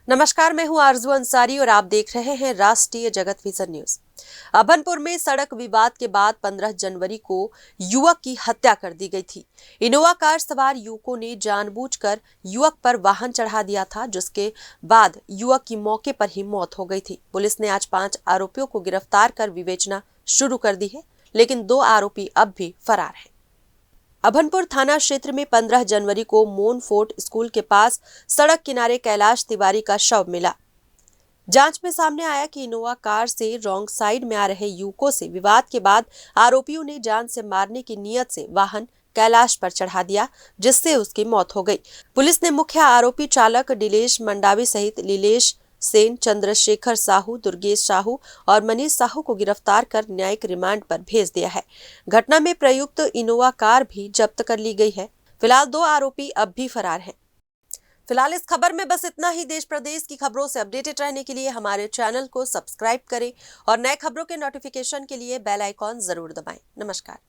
नमस्कार, मैं हूं आरजू अंसारी और आप देख रहे हैं राष्ट्रीय जगत विजन न्यूज। अभनपुर में सड़क विवाद के बाद 15 जनवरी को युवक की हत्या कर दी गई थी। इनोवा कार सवार युवकों ने जानबूझकर युवक पर वाहन चढ़ा दिया था, जिसके बाद युवक की मौके पर ही मौत हो गई थी। पुलिस ने आज 5 आरोपियों को गिरफ्तार कर विवेचना शुरू कर दी है, लेकिन 2 आरोपी अब भी फरार हैं। अभनपुर थाना क्षेत्र में 15 जनवरी को मोन फोर्ट स्कूल के पास सड़क किनारे कैलाश तिवारी का शव मिला। जांच में सामने आया कि इनोवा कार से रॉन्ग साइड में आ रहे युवकों से विवाद के बाद आरोपियों ने जान से मारने की नीयत से वाहन कैलाश पर चढ़ा दिया, जिससे उसकी मौत हो गई। पुलिस ने मुख्य आरोपी चालक डिलेश मंडावी सहित लीलेश सेन, चंद्रशेखर साहू, दुर्गेश साहू और मनीष साहू को गिरफ्तार कर न्यायिक रिमांड पर भेज दिया है। घटना में प्रयुक्त इनोवा कार भी जब्त कर ली गई है। फिलहाल 2 आरोपी अब भी फरार हैं। फिलहाल इस खबर में बस इतना ही। देश प्रदेश की खबरों से अपडेटेड रहने के लिए हमारे चैनल को सब्सक्राइब करें और नए खबरों के नोटिफिकेशन के लिए बेल आइकॉन जरूर दबाएं। नमस्कार।